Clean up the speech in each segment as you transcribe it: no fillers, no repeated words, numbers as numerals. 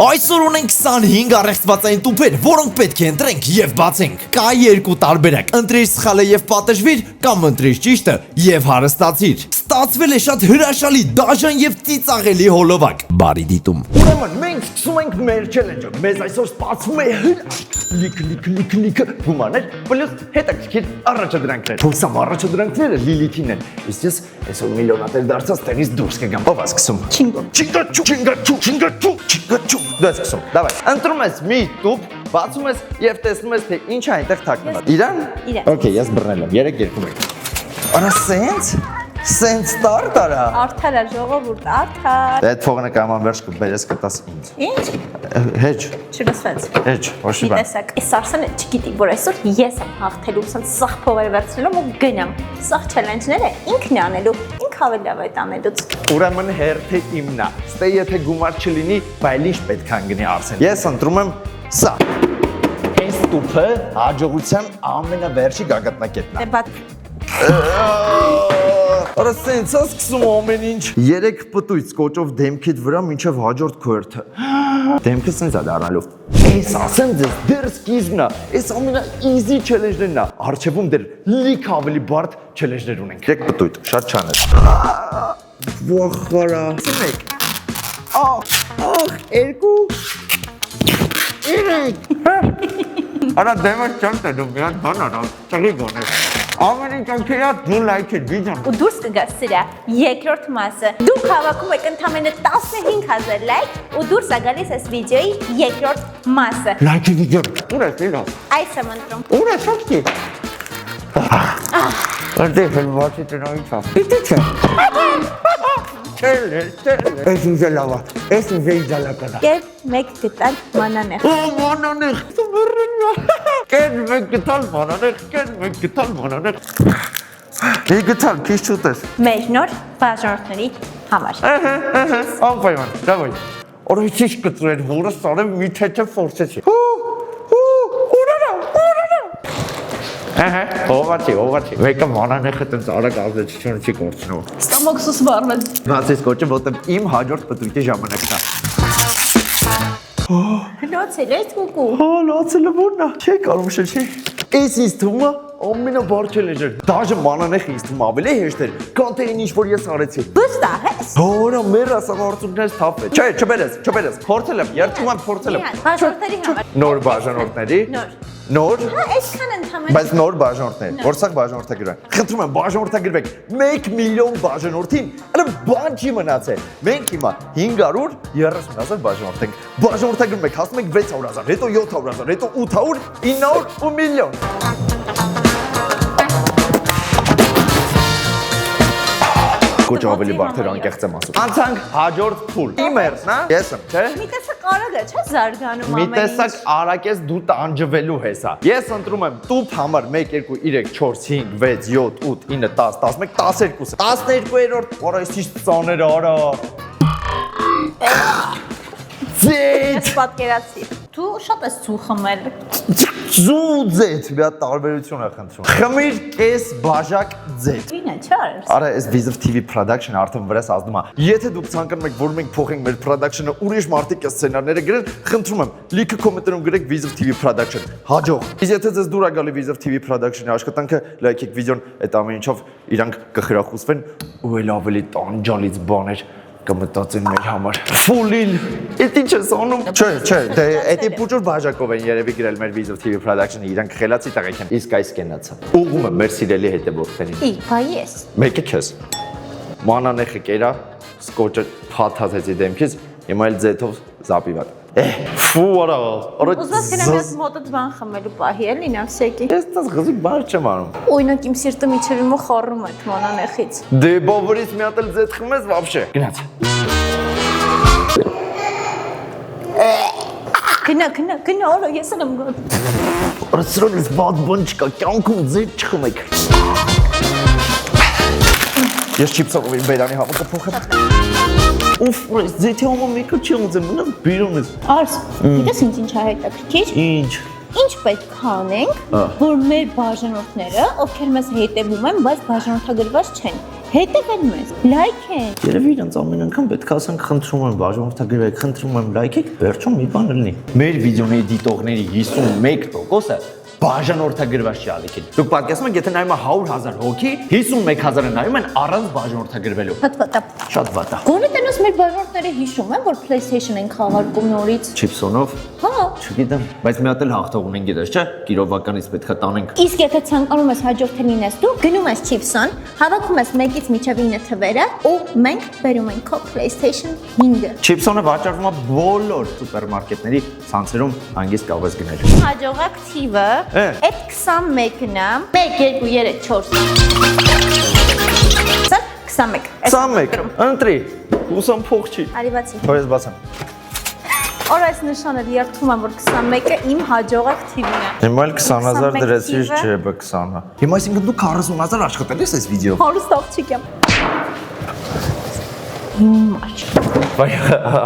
Այսօր ունենք 25 առեղծվածային տուփեր, որոնք պետք է ընտրենք եւ բացենք։ Կա երկու տարբերակ՝ ընտրիր սխալը եւ պատժվիր, կամ ընտրիր ճիշտը եւ հարստացիր։ Ստացվել է շատ հրաշալի, դաժան եւ ծիծաղելի հոլովակ։ Բարի դիտում։ Ուրեմն մենք սկսում ենք մեր challenge-ը։ Մեզ այսօր սպասվում է լիք գումարներ, պլյուս հետաքրքիր առաջադրանքներ։ Փոսամ առաջադրանքները Լիլիթին են։ Իսկ ես այսօր միլիոնատեր դարձած տեղից դուրս կգամ։ Ո՞վ է սկսում։ Չինգաչու։ Դու ես սկսում։ Դավայ։ Ընտրում ես մի տուփ, բացում ես եւ տեսնում ես թե ինչ է այնտեղ թաքնված։ Իրան։ Okay, ես բռնել եմ։ 3-2-1։ Արա Սենց ստարտ արա։ Արդար է ժողովուրդ, արդար։ Դե այդ փողը կաման վերջ կբերես կտաս ինձ։ Ինչ։ Հեչ։ Չլսվեց։ Հեչ, ոչ մի բան։ Տեսակ, այս Արսենը չգիտի, որ այսօր ես եմ հաղթելու, ուսան սաղ փողերը վերցնելու ու գնամ։ Սաղ չելենջները ինքն է անելու, ինք ավելի լավ է տանելուց։ Ուրեմն հերթը իմն է։ Ստե եթե գումար չլինի, բայց ինչ պետք է անգնի Արսեն։ Ես ընտրում եմ սա։ Այս տուփը հաջողության ամենավերջի գագաթնակետն է։ Դե բաց։ Արա սենց է սկսում ամեն ինչ։ 3 պտույց կոճով դեմքիդ վրա մինչև հաջորդ քվերթը։ Դեմքը սենց է դառնալու։ Այս ասեմ ձեզ դեռ սկիզբն է։ Այս ամենա easy challenge-ներն է։ Արժևում դեռ լիք ավելի բարդ challenge-ներ ունենք։ 3 պտույտ, շատ չանես։ Վախարա։ 1 2 3 Արա դեմը չեմ տենում, մի հատ բան արա, ճղի գոնես։ Ամեն ինչ անքերա դու լայք է վիդեոն։ Ու դուրս կգաս սրա երկրորդ մասը։ Դուք հավաքում եք ընդամենը 15000 լայք ու դուրս է գալիս այս վիդեոյի երկրորդ մասը։ Լայքի վիդեոն։ Ուր ես իրոք։ Այս եմ ընտրում։ Ուր ես ակտի։ Արդեն հելվացի տնային չավ։ Իտի չէ։ Այս ինձ է լավա, այս ինձ է իդալականը։ Կեր մեկ գտալ մանանեղ։ Օ, մանանեղ, կեր մեկ գտալ մանանեղ։ Է գտալ, քիչ չուտես։ Մեր նոր բաժանորդների համար։ Անպայման, դավայ։ Օրիցի կտրել, որը սարեմ մի թեթև ֆորսեցի։ Հովացի, մեկը մանանեխը տենց արագ ազդեցությունը չի կորցնում։ Ստամոքսուս վառվել։ Բացես կոճը, որտեղ իմ հաջորդ պտույտի ժամանակն է։ Լոցել ես կուկու։ Լացելը որն է։ Չի կարող շեշի։ Այս ինձ թվում է ամենաբար challenge-ը։ Դաժե մանանեխը ինձ թվում ավելի հեշտ էր, քան թե ինչ որ ես արեցի։ Վստահ ես։ Հորա մեր ասաղարծուկներից թափ է։ Չէ, չբերես։ Փորձել եմ, երբում եմ փորձել եմ։ Բաժանորդների համար։ Նոր բաժանորդների։ Նոր։ Հա, այսքան ընդհանրապես։ Բայց նոր բաժանորդներ, որսակ բաժանորդագրվեն։ Խնդրում եմ, բաժանորդագրվեք 1 միլիոն բաժանորդին, այլ բան չի մնացել։ Մենք հիմա 530,000 բաժանորդ ենք։ Բաժանորդագրվեք, հասնում ենք 600,000, հետո 700,000, հետո 800, 900 ու միլիոն։ Կոչ ավելի բարդեր անկեղծ եմ ասում։ Անցանք հաջորդ փուլ։ Իմերն, հա? Ես եմ, չէ՞։ Մի տեսակ արագ է, չէ՞ զարգանում ամեն ինչ։ Մի տեսակ արագ ես դու տանջվելու ես, հա։ Ես ընտրում եմ տուփ համար 1 2 3 4 5 6 7 8 9 10 11 12-ը։ 12-րդ, օր այսի ծաները արա։ Ձեթ։ Պատկերացի։ Դու շատ ես ցու խմել։ Ձեթ, մի հատ տարբերություն է խնդրում։ Խմիր կես բաժակ ձեթ։ Ինը չար։ Արա, այս Vizov TV production արդեն վրաս ազդում է։ Եթե դուք ցանկանում եք, որ մենք փոխենք մեր production-ը, ուրիշ մարդիկ սցենարները գրեն, խնդրում եմ, լիքը կոմենտներում գրեք Vizov TV production։ Հաջող։ Իսկ եթե ձեզ դուր է գալի Vizov TV production-ի աշխատանքը, լայքեք վիդեոն, այդ ամեն ինչով իրանք կխրախուսվեն ու էլ ավելի տանջալից բաներ կմտածեն մեր համար։ Ֆուլիլ։ Էդի չես անում։ Չէ, դե էդի փոքր բաժակով են երևի գրել մեր Vizov TV production-ը, իրանք խելացի տղեկ են։ Իսկ այս կենացա։ Ուղում եմ մեր սիրելի հետևորդներին։ Բա ես։ Մեկը քեզ։ Մանանեխը կերա, սկոճը փաթաթեցի դեմքից, հիմա էլ ձեթով զապիվատ։ Ֆու արա։ Ուզված կնամ ես մոտդ բան խմելու պահի էլի նավսեկի։ Ես տես գզիկ բար չեմ անում։ Օրինակ իմ սիրտը միջևիմը խառնում է մանանեխից։ Դե բովորից մի հատ էլ ձեթ խմես вообще։ Գնաց։ Գնա, օր ես եմ գոտ։ Օրսրոնից բադ բան չկա, կյանքում ձեթ չխմեք։ Ես չիպսով ով բերանի համը կփոխեմ։ Ուֆ, ձեթի համը մեկը չի ունձեմ, մնա բիրում ես։ Արս, գիտես ինձ ինչ է հետաքրքիր։ Ինչ։ Ինչ պետք է անենք, որ մեր բաժանորդները, ովքեր մեզ հետևում են, բայց բաժանորդագրված չեն, հետևեն մեզ, լայքեն։ Երևի իրենց ամեն անգամ պետք է ասենք խնդրում եմ բաժանորդագրվեք, խնդրում եմ լայքեք, վերջում մի բան լինի։ Մեր վիդեոների դիտողների 51%-ը բաժանորդագրված չի ալիքին։ Դուք պատկերացնում եք, եթե նայում է 100,000 հոգի, 51,000-ը նայում են առանց բաժանորդագրվելու։ Հատվատա։ Շատ վատ է։ Գոնե տենոս մեր բաժանորդները հիշում են, որ PlayStation են խաղարկում նորից։ Չիպսոնով։ Հա։ Չգիտեմ, բայց մի հատ էլ հաղթող ունեն, գիտես, չէ՞։ Կիրովականից պետք է տանենք։ Իսկ եթե ցանկանում ես հաջորդը լինես դու, գնում ես Chipson, հավաքում ես 1-ից մինչև 9 թվերը, ու մենք բերում ենք քո PlayStation 5-ը։ Չիպսոնը վաճառվում է բոլոր սուպերմարկետների ցանցերում, հանգիստ կարող ես գնել։ Հաջողակ թիվը Է։ այդ 21-ն է 1 2 3 4 21 21, ընտրի, ուսամ փող չի։ Արի բացի Հորես բացեմ։ Օր այս նշանը երթում եմ որ 21-ը իմ հաջողակ թիվն է Հիմա էլ 20,000 դրեցիր թիվը։ ջեբը 20-ը։ Հիմա այսինքն դու 40,000 աշխատել ես այս վիդեո։ Հորս աղջիկ եմ Հիմար Բայ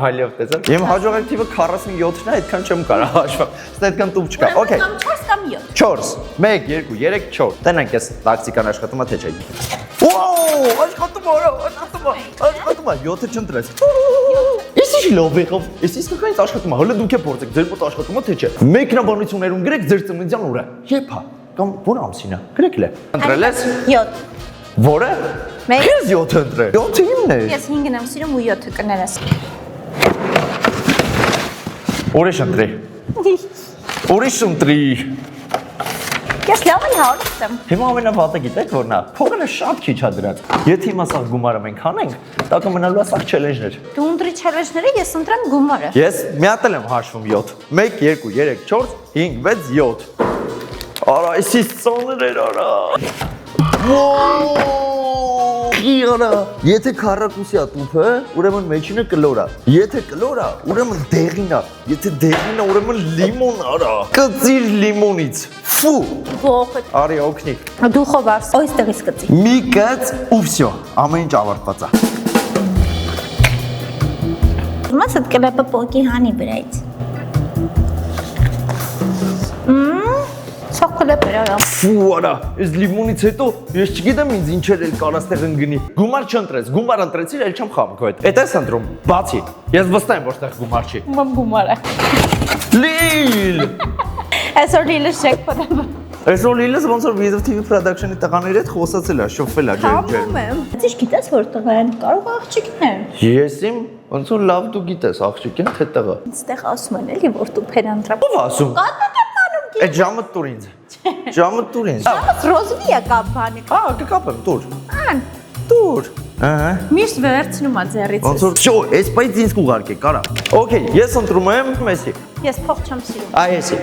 հալիով տեսա։ Իմ հաջողակ թիվը 47-ն է, այդքան չեմ կարող հաշվել։ Սա այդքան տուփ չկա։ Okay։ Կամ 4 կամ 7 4 1 2 3 4 Տենանք ես տաքսիկան աշխատում է թե չէ։ Վաու, աշխատում է, աշխատում է 7-ը չընտրես։ Ես ի՞նչ լավ եղավ։ Ես իսկականից աշխատում եմ։ Հələ դուք եք փորձեք, ձեր մոտ աշխատում է թե չէ։ Մեկնաբանություններում գրեք ձեր ծննդյան օրը։ Երբ է կամ որ ամսին է։ Գրեք լե։ Ընտրել ես 7 որը։ Մեկ։ Ես 7 ընտրել։ 7-ը իմն է։ Ես 5-ն եմ սիրում ու 7-ը կներես Ուրիշ ընտրի։ Ուրիշ ընտրի։ Ես լավ եմ հարուստ եմ Հիմա ամենավատը գիտեք որն է։ Փողը շատ քիչ է դրած։ Եթե հիմա սա գումարը մենք հանենք, դա կմնալու է սա չելենջներ։ Դու ընտրի չելեջները, ես ընտրեմ գումարը Ես մի հատ եմ հաշվում 7։ 1 2 3 4 5 6 7 Արա, այսի ծոներ արա։ Իրա, եթե քառակուսի է տուփը, ուրեմն մեջինը կլոր է։ Եթե կլոր է, ուրեմն դեղին է։ Եթե դեղին է, ուրեմն լիմոն արա։ Կծիր լիմոնից։ Ֆու։ Բողը Արի օգնի։ Դու խովարս, այստեղից կծի Մի կծ ու վсё, ամեն ինչ ավարտված է։ Մաս այդ կլեպը պոկի հանի վրայից Սող կլեպ էր արամ Ֆու արա, այս լիմոնից հետո ես չգիտեմ ինձ ինչեր էլ կարա ստեղ ընկնի։ Գումար չընտրես, գումար ընտրեցիր, էլ չեմ խաղում քո հետ։ Էդ ես ընտրում, բացի։ Ես վստահ եմ, որ ստեղ գումար չի։ Մամ գումարը Լիլ։ Այսօր լիլը շեք պտապը Այսօր Լիլս ոնց որ Visa TV Production-ի տղաների հետ խոսացել է, շոֆել է ջեր։ Համում եմ Ձեզ գիտես որ տղա են, կարող աղջիկներ Ես իմ ոնց որ լավ դու գիտես աղջիկին թե տղա։ Ինստեղ ասում են էլի որ դու փերանտրապ Ո՞վ ասում։ Կատակապանում Այդ ժամը տուր ինձ։ Ժամը տուր ինձ։ Ժամս ռոզվի է կապ բանի Կկապեմ, տուր։ Ան, Տուր։ Ահա։ միշտ վերցնում ա ձեռից Ոնց որ շո, այս բայց ինձ կուղարկե, կարա։ Okay, ես ընտրում եմ Մեսսի։ Ես փող չեմ սիրում Այսի։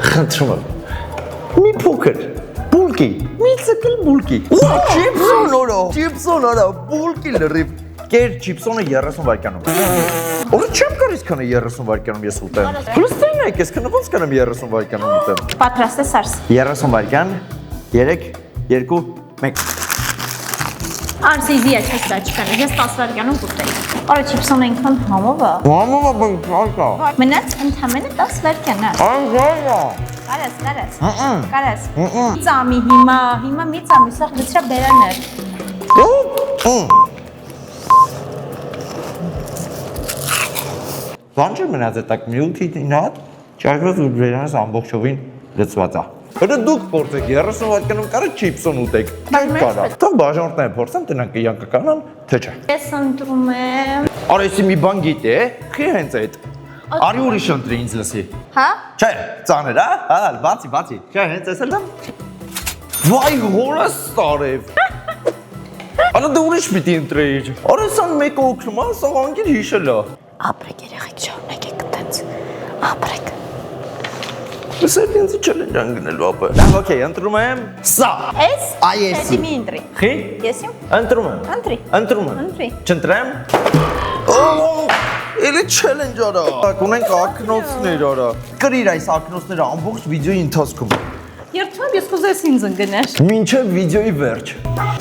Խնդրում եմ։ Մի փոքր բուլկի, մի ցկլ բուլկի։ Չիպսոն օրա, չիպսոն օրա, բուլկի լրիվ։ Կեր չիպսոնը 30 վայրկյանում։ Ո՞ր չեմ կարիք քանը 30 վայրկյանում ես ուտեմ։ Պլյուս տենեք, ես քանը ոնց կանեմ 30 վայրկյանում ուտեմ։ Պատրաստ ես արս 30 վայրկյան 3 2 1 Արսիզի է չես դաչկանը, ես 10 վարկյանում կուտել Արա չիպսոն այնքան համով է Մամա բնկա։ Մնաց ընդամենը 10 վարկյան է Ահա։ Կարես Կարես Ծամի հիմա մի ծամի, սաղ գծրա բերաներ Բան չէ մնաց է տակ միլքի նատ, ճարվыз ու վերանս ամբողջովին լծված է։ Հետո դուք փորձեք 30 վայրկյանում կարա չիպսոն ուտեք։ Կարա։ Թող բաժանորդները փորձեն տնանք կյանք կանան, թե չէ։ Ես ընտրում եմ Արեսի մի բան գիտե, խի հենց այդ։ Արի ուրիշ ընտրի ինձ լսի։ Հա? Չէ, ծաներ, հա, բացի։ Չէ, հենց էս էլ եմ։ Վայ հորս տարև։ Արա դու ուրիշ պիտի ընտրեիր։ Արեսան մեկը օգնում է, սա անգիր հիշել է։ Ապրեք երեխեք շարունակեք տենց Ապրեք Սեր ինձ չելենջ անգնելու ապը։ Լավ, օքեյ, ընտրում եմ սա։ Ես? Այս։ Հետի մի ընտրի Խի։ Ես իմ? Ընտրում եմ։ Ընտրի Ընտրում եմ։ Ընտրի Չընտրեմ։ Էլի չելենջ արա։ Ունենք ակնոցներ արա։ Կրիր այս ակնոցները ամբողջ վիդեոյի ընթացքում։ Երթուն եմ, ես կուզես ինձ ընկներ։ Մինչև վիդեոյի վերջ։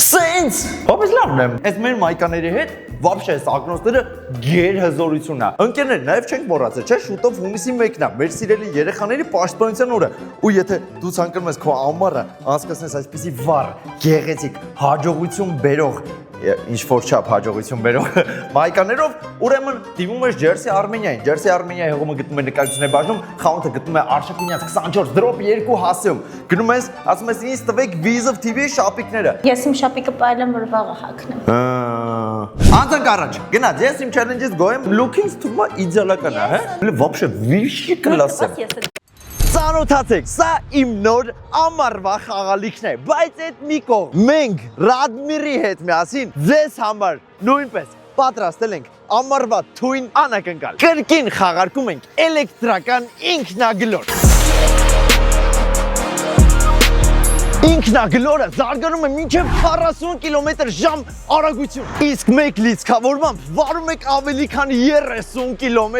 Սենց։ Հոբես լավն եմ։ Այս մեր մայկաների հետ Вообще այս ակնոցները գերհզորություն է։ Ընկերներ, նաև չենք մոռացել, չէ՞, շուտով հունիսի 1-ն է, մեր սիրելի երեխաների պաշտպանության օրը։ Ու եթե դու ցանկանում ես քո ամառը անցկացնես այսպիսի վառ, գեղեցիկ, հաջողություն բերող, ինչ որ չափ հաջողություն բերող մայկաներով, ուրեմն դիմում ես Ջերսի Արմենիային։ Ջերսի Արմենիայի հողումը գտնում է նկարությունների բաժնում, խանութը գտնում է Արշակունյաց 24 դրոպ 2 հասցեում։ Գնում ես, ասում ես ինձ տվեք Vizov TV-ի շապիկները։ Ես իմ շապիկը պայելեմ, որ վաղը հագնեմ։ Անցանք առաջ։ Գնաց, ես իմ challenge-ից գոհ եմ։ Look-ins թվում է իդեալական է, հա։ Вообще վիշի կլաս է։ Ծանոթացեք, սա իմ նոր ամառվա խաղալիքն է, բայց այդ մի կողմ մենք Ռադմիրի հետ միասին ձեզ համար նույնպես պատրաստել ենք ամառվա թույն անակնկալ։ Կրկին խաղարկում ենք էլեկտրական ինքնագլոր։ Ինքնագլորը զարգանում է մինչև 40 կմ/ժ արագություն։ Իսկ մեկ լիցքավորմամբ վարում եք ավելի քան 30 կմ։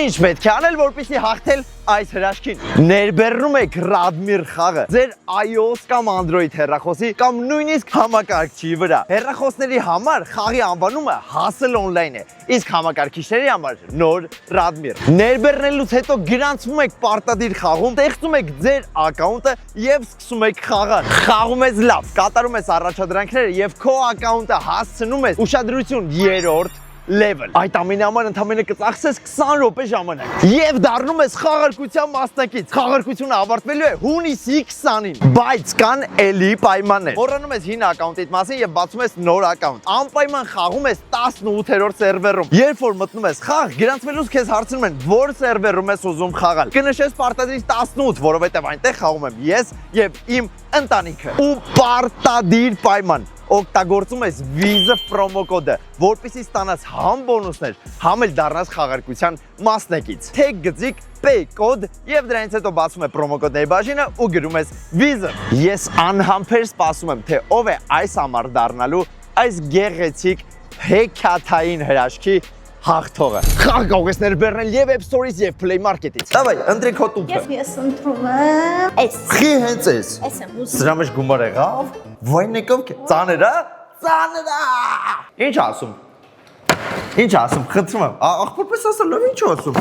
Ինչ պետք է անել, որպեսզի հաղթել այս հրաշքին։ Ներբեռնում եք Radmir խաղը ձեր iOS կամ Android հեռախոսի կամ նույնիսկ համակարգչի վրա։ Հեռախոսների համար խաղի անվանումը Hustle Online է, իսկ համակարգիչների համար նոր Radmir։ Ներբեռնելուց հետո գրանցվում եք պարտադիր խաղում, ստեղծում եք ձեր ակաունտը եւ սկսում եք խաղալ։ Խաղում ես լավ, կատարում ես առաջադրանքները եւ քո ակաունտը հասցնում ես ուշադրություն 3-րդ level։ Այդ ամենի համար ընդամենը կծախսես 20 րոպե ժամանակ եւ դառնում ես խաղարկության մասնակից։ Խաղարկությունը ավարտվելու է հունիսի 20-ին, բայց կան էլի պայմաններ։ Մոռանում ես հին ակաունտիդ մասին եւ բացում ես նոր ակաունտ։ Անպայման խաղում ես 18-րդ սերվերում։ Երբ որ մտնում ես խաղ, գրանցվելուց քեզ հարցնում են, որ սերվերում ես ուզում խաղալ։ Կնշես պարտադիր 18, որովհետեւ այնտեղ խաղում եմ ես եւ իմ ընտանիքը։ Ու պարտադիր պայման օգտագործում ես Vizov պրոմո կոդը, որպեսզի ստանաս համ բոնուսներ, համ էլ դառնաս խաղարկության մասնակից։ Թեգ գծիկ P կոդ եւ դրանից հետո բացում է պրոմո կոդների բաժինը ու գրում ես Vizov։ Ես անհամբեր սպասում եմ, թե ով է այս ամառ դառնալու այս գեղեցիկ հեքիաթային հրաշքի հաղթողը։ Խաղ կարող ես ներբեռնել եւ App Store-ից եւ Play Market-ից։ Դավայ, ընտրեք հո տուփը։ Ես ընտրում եմ այս։ Խի հենց էս։ Այս եմ ուզում։ Սրա մեջ գումար եղավ։ Վայնեկով ծաներ է։ Ծաներ է։ Ինչ ասում։ Ինչ ասում, խնդրում եմ։ Ախորպես ասել, ինչ ասում։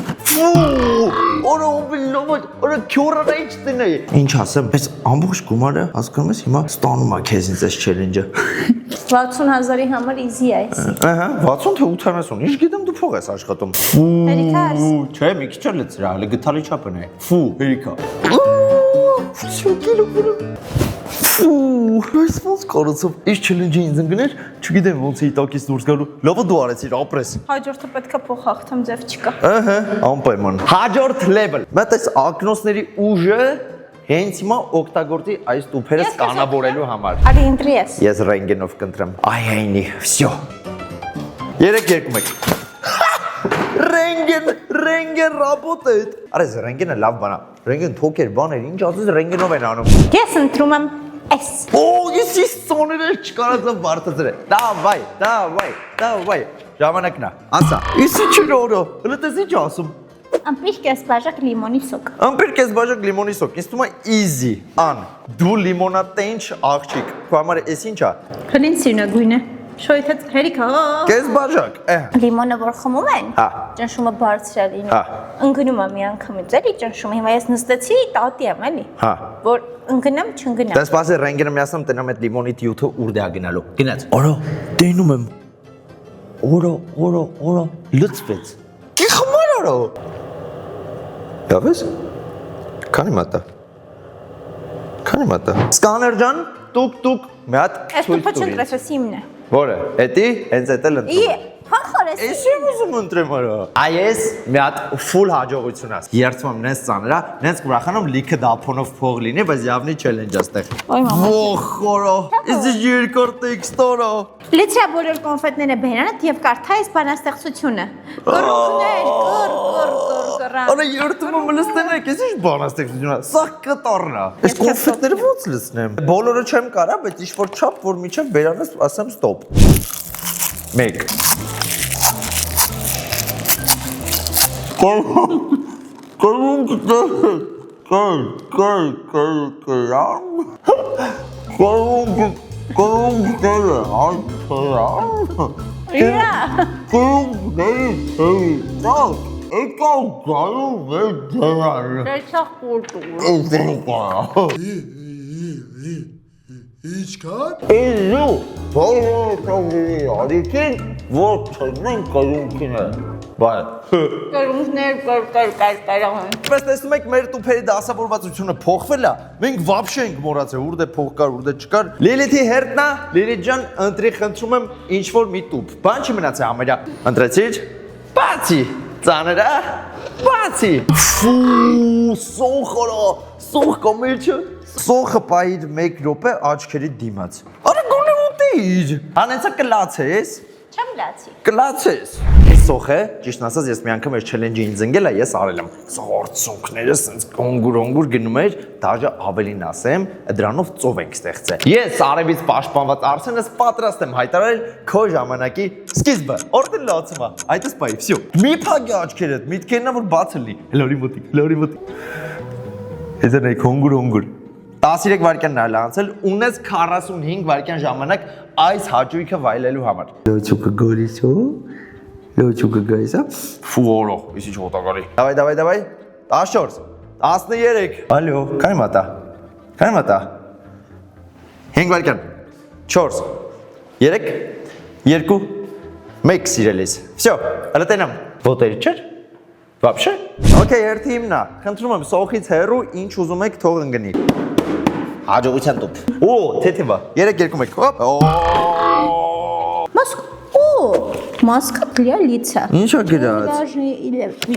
Օրա օբիլով, օրա քյորը ինչ տնե։ Ինչ ասեմ, այս ամբողջ գումարը, հասկանում ես, հիմա ստանում է քեզ ինձ այս challenge-ը։ 60,000-ի համար easy է այս։ Ահա, 60 թե 80, ինչ գիտեմ դու փող ես աշխատում։ Հերիքա։ Չէ, մի քիչ էլ ծրա, հələ գտալի չափն է։ Ֆու, հերիքա։ Всё կիլոգրամ։ Այս ոնց կարծով այս challenge-ը ինձ ընկներ, չգիտեմ ոնց էի տակից դուրս գալու։ Լավը դու արեցիր, ապրես։ Հաջորդը պետքա փող հաղթեմ, ձև չկա։ Ահա, անպայման։ Հաջորդ level։ Մատ այս ակնոցների ուժը հենց հիմա օգտագործի այս տուփերը սկանավորելու համար։ Արի ընտրի ես։ Ես ռենգենով կընտրեմ։ Այ այնի, всё։ 3-2-1։ Ռենգեն работает։ Արես ռենգենը լավ բան է։ Ռենգեն թոքեր բաներ, ինչ ասես ռենգենով են անում։ Ես ընտրում եմ այս։ Օ, ես սոները չկարողացա բարձրացնել։ Դավայ։ Ժամանակն է։ Ասա։ Իսկ ինչ օրո։ Հələ տես ինչ ասում։ Ամպիր կես բաժակ լիմոնի սոկ։ Ամպիր կես բաժակ լիմոնի սոկ։ Ինձ թվում է easy։ Ան, դու լիմոնատենչ աղջիկ։ Քո համար էս ինչ է։ Հլին սյունագույն է։ Շոյթեց հերիքա։ Կես բաժակ։ Լիմոնը որ խմում են, Հա։ ճնշումը բարձր է լինում։ Հա։ Ընկնում է մի անգամից, էլի ճնշումը։ Հիմա ես նստեցի, տատի եմ, էլի։ Հա։ Որ ընկնեմ, չընկնեմ։ Դες սպասի ռենգենը միացնում տնամ այդ լիմոնի տյութը ուր դե գնալու։ Գնաց։ Օրո, տենում եմ։ Օրո, լծվեց։ Კი խմար օրո։ Դավես։ Քանի մատա։ Սկաներ ջան, տուկ, մի հատ Այս տուփը չընտրես, էս իմն է։ Որը, էդի, հենց էդ էլ ընտրում։ Փախոր ես։ Էս եմ ուզում ընտրեմ արա։ Այս մի հատ full հաջողություն է։ Երցում եմ նենց ծանրա, նենց կուրախանում լիքը դափոնով փող լինի, բայց явный challenge է ստեղ։ Ոյ մամա։ Ոխորո, իսկ երկար տեքստորա։ Լիցրա բոլոր կոնֆետները բերանդ եւ կարդա այս բանաստեղծությունը։ Կռունկներ, կռ։ Արա երթումը մլստենեք, ես ինչ բանաստեղծություն է։ Սա կտառն է։ Այս կոնֆետները ո՞նց լցնեմ։ Բոլորը չեմ կարա, բայց ինչ որ չափ, որ միջև բերանս ասեմ ստոպ։ 1 Կորում Դերքա խորտու։ Ինչքան։ Իլու, բոլորի արիքին, որ չնեն կայունքին է։ Բայ։ Կրունքներ կար։ Պես տեսնում եք, մեր տուփերի դասավորվածությունը փոխվել է։ Մենք վաբշե ենք մոռացել, ուր դե փող կար, ուր դե չկար։ Լիլիթի հերթնա, Լիլիթ ջան, ընտրի խնդրում եմ ինչ որ մի տուփ։ Բան չի մնացել ամերյա։ Ընտրեցի՞ր։ Բացի։ Ծանր է։ Բացի։ Ֆու, սոխ կամիրջը։ Սոխը պայիր 1 րոպե աչքերի դիմաց։ Արա գոնե ուտիր։ Անեցա կլացես։ Չեմ լացի։ Կլացես։ Այս սոխը, ճիշտ ասած, ես մի անգամ այս չելենջին զնգել եմ, ես արել եմ։ Սորցունքները սենց կոնգուր գնում էր, դաժե ավելին ասեմ, դրանով ծով ենք ստեղծել։ Ես արևից պաշտպանված Արսենս պատրաստ եմ հայտարարել քո ժամանակի սկիզբը։ Օրդեն լացում է։ Այդպես բայ, վсё։ Մի փագի աչքերդ, միտքերն որ բացը լի։ Լորի մոտիկ։ Էսա նայ կոնգուր։ 13 վայրկյանն է անցել, ունես 45 վայրկյան ժամանակ այս հաճույքը վայելելու համար։ Լոչուկը գոլիսո, լոչուկը գայսա։ Ֆուորո, իսի չոտակարի։ Давай, 14, 13։ Ալո, կայմատա։ 5 վայրկյան։ 4, 3, 2, 1 սիրելիս։ Всё, հլտենամ։ Ոտերի չէր։ Вообще։ Okay, երթի իմնա։ Խնդրում եմ, սոխից հեռու ինչ ուզում եք թող ընկնի։ Հաջողության տուփ։ Օ, թեթևա։ 3-2-1։ Հոպ։ Մասկա դիա լիցա։ Ինչա գրած։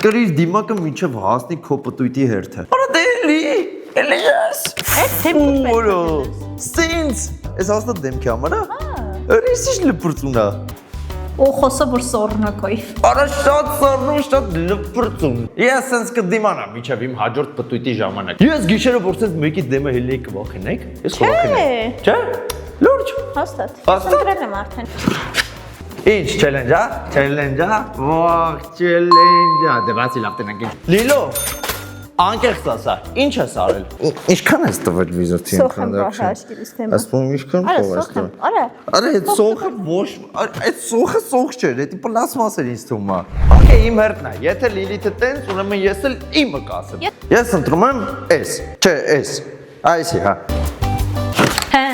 Գրիր դիմակը միջև հասնի քո պտույտի հերթը։ Արա դելի, Էլիաս։ Էս թեփը։ Սինց։ Էս հաստատ դեմքի համար է։ Ռիսիշ լպրծունա։ Օ խոսա որ սորնակոյ։ Արա շատ սառնում, շատ լպրծուն։ Ես սենց կդիմանամ միջև իմ հաջորդ պտույտի ժամանակ։ Ես գիշերը որ սենց մեկի դեմը հելի կվախենեք, ես կվախենեմ։ Չէ։ Լուրջ։ Հաստատ։ Հաստատ։ Ընտրել եմ արդեն։ Ինչ չելենջ է։ Ող չելենջ է։ Դե բացի լավ տնենք։ Լիլո։ Անկեղծ ասա, ինչ ես արել։ Ինչքան ես տվել վիզա թիմ production։ Ասում ինչքան փոխվեց։ Արա։ Արա այդ սոխը ոչ, այդ սոխը սոխ չէր, դա պլաստմաս էր ինձ թվում է։ Okay, իմ հերթն է։ Եթե Լիլիթը տենց, ուրեմն ես էլ իմը կասեմ։ Ես ընտրում եմ S, չէ, S։ Այսի, հա։ Հա։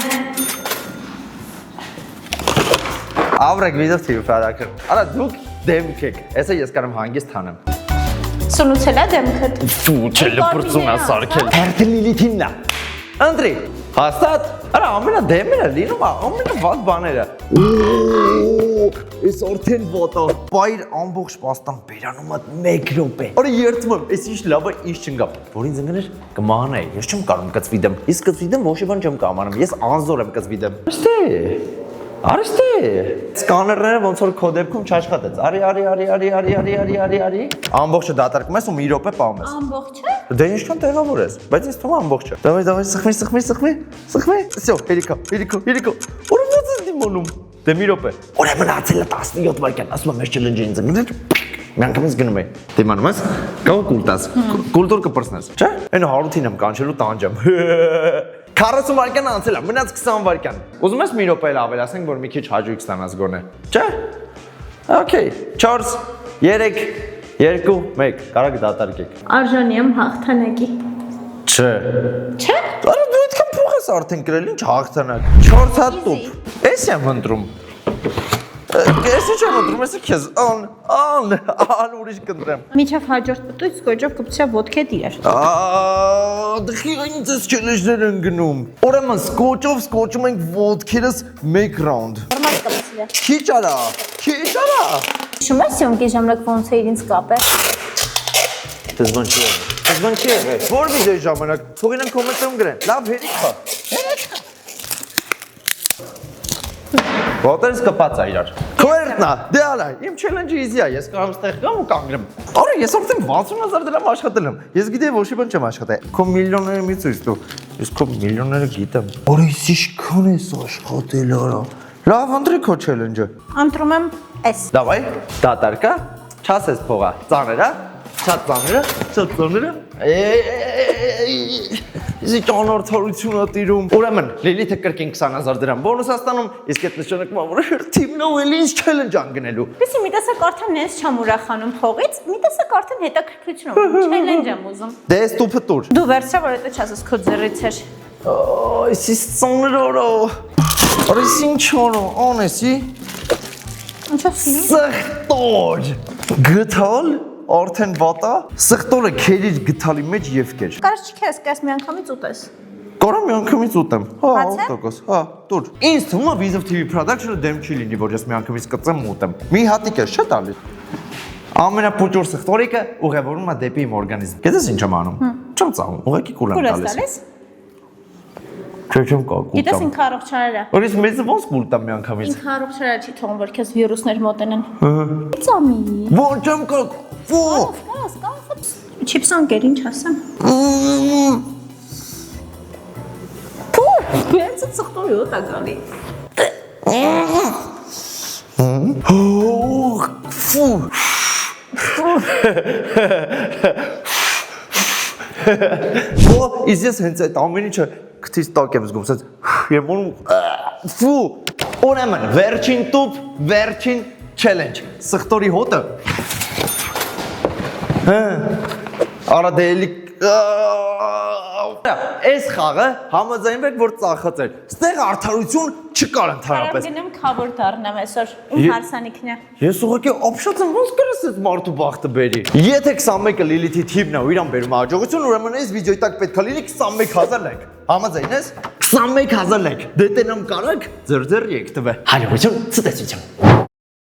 Ավրեք վիզա թիմ production։ Արա դուք դեմք եք։ Էսա ես կարամ հանգիստ հանեմ։ Սունուցելա դեմքդ։ Ֆու, չէ լպրծուն է սարքել։ Հերթը Լիլիթինն է։ Անդրի, հաստատ, արա ամենադեմերը լինում է, ամենավատ բաները։ Այս արդեն վատա։ Բայր ամբողջ պաստան բերանում է 1 րոպե։ Արա երդում եմ, այս ինչ լավ է, ինչ չընկա։ Որ ինձ ընկներ կմանայի, ես չեմ կարող կծվի դեմ։ Իսկ կծվի դեմ ոչ մի բան չեմ կամանում, ես անզոր եմ կծվի դեմ։ Արստե։ Սկաներները ոնց որ քո դեպքում չաշխատեց։ Արի։ Ամբողջը դատարկում ես ու մի րոպե պահում ես։ Ամբողջը։ Դե ինչքան տեղավոր ես, բայց ինձ թվում է ամբողջը։ Давай, սխմի։ Всё, հերիկա։ Ուրեմն ո՞նց ես դիմանում։ Դե մի րոպե։ Ուրեմն ացել է 17 վայրկյան, ասում եմ, ես չելենջի ինձ ընկներ։ Միանգամ ես գնում եմ։ Դիմանում ես, կա կուլտաս։ Կուլտուր կպրսնես, չէ՞։ Այն հարութին եմ կանչելու տանջեմ։ 40 վայրկյան անցել է, մնաց 20 վայրկյան։ Ուզում ես մի րոպե էլ ավելացենք, որ մի քիչ հաջող ստանաս գոնե։ Չէ՞։ Okay, 4, 3, 2, 1, կարա դատարկեք։ Արժանի եմ հաղթանակի։ Չէ։ Չէ։ Արա դու այդքան փող ես արդեն գրել, ինչ հաղթանակ։ 4 հատ տուփ։ Էս եմ ընտրում։ Ես չեմ ընտրում, ես քեզ ան ուրիշ կընտրեմ։ Միջև հաջորդ պտույտ սկոջով կպցա ոտքետ իրար։ Դխի ինձ ես չելեջներ են գնում։ Ուրեմն սկոչում ենք ոտքերս 1 ռաունդ։ Նորմալ կպցրե։ Քիչ արա։ Հիշում ես յոմքի ժամանակ ոնց էր ինձ կապը։ Դες բան չի եղել։ Որ վիդեոյի ժամանակ թողին են կոմենտում գրեն։ Լավ հերիքա։ Ոտերս կպած է իրար։ Քո երթն է, դե արա, իմ չելենջը իզի է, ես կարող ստեղ գամ ու կանգնեմ։ Արա, ես արդեն 60,000 դրամ աշխատել եմ։ Ես գիտեի ոչ մի բան չեմ աշխատել։ Քո միլիոնները մի ցույց տու։ Ես քո միլիոնները գիտեմ։ Արա, ես ինչքան ես աշխատել արա։ Լավ, ընտրի քո չելենջը։ Ընտրում եմ S։ Давай, դատարկա, չասես փողա, ծանր է, շատ ծանր է։ Իսկ ճանաչողությունը տիրում։ Ուրեմն Լիլիթը կրկին 20000 դրամ բոնուս ստանում, իսկ այդ նշանակում է, որ թիմն ու էլի ինչ challenge անգնելու։ Իսկ մի տեսակ արդեն ես չեմ ուրախանում փողից, մի տեսակ արդեն հետաքրքրություն ունեմ, challenge եմ ուզում։ Դե ստուփը տուր։ Դու վերջա որ դա չասես քո ձեռից էր։ Այս ծանր օրո։ Արես ինչ օրո, անեսի։ Ինչա՞ սիրում։ Սխտոր։ Գտալ արդեն վատա։ Սխտորը քերիր գտալի մեջ եւ կեր։ Կարճ չքես, կես մի անգամից ուտես։ Կարամ մի անգամից ուտեմ։ Հա, Բաց է? 8%, հա, տուր։ Ինձ թվում է Vizov TV production-ը դեմ չի լինի, որ ես մի անգամից կծեմ ու ուտեմ։ Մի հատիկ է, չէ՞ տալիս։ Ամենապուճուր սխտորիկը ուղևորում է դեպի իմ օրգանիզմ։ Գիտես ինչ եմ անում։ Չեմ ծաղում, ուղղակի կուլ եմ Կուլ ես տալիս։ տալիս։ Չեմ կա, կուլ Գիտես տամ։ ինքը առողջարար է։ Որից մեծ ոնց կուլ տամ մի անգամից։ Ինքը առողջարար չի թողում, որ քեզ վիրուսներ մոտենան։ Ծամի։ Ոչ չեմ կա։ Ֆո։ Կաս։ Չիպսան կեր, ինչ ասեմ։ Փու, բերց ծխտորի ուտա գալի։ Ֆու։ Ո, ես հենց այդ ամեն ինչը քթից տակ եմ զգում, ասած եմ ունում ֆու։ Ուրեմն վերջին տուփ, վերջին challenge։ Սխտորի հոտը։ Արա դելի Այս խաղը համաձայնվեք, որ ծախած էր։ Ստեղ արդարություն չկար ընդհանրապես։ Գնամ քավոր դառնամ այսօր։ Իմ հարսանիքն է։ Ես ուղղակի ապշած եմ, ոնց կրես այդ մարդու բախտը բերի։ Եթե 21-ը Լիլիթի թիվն է ու իրան բերում հաջողություն, ուրեմն այս վիդեոյի տակ պետք է լինի 21000 լայք։ Համաձայն ես։ 21000 լայք։ Դե տենամ կարակ, ձեր եք տվե։ Հաջողություն, ցտեսություն։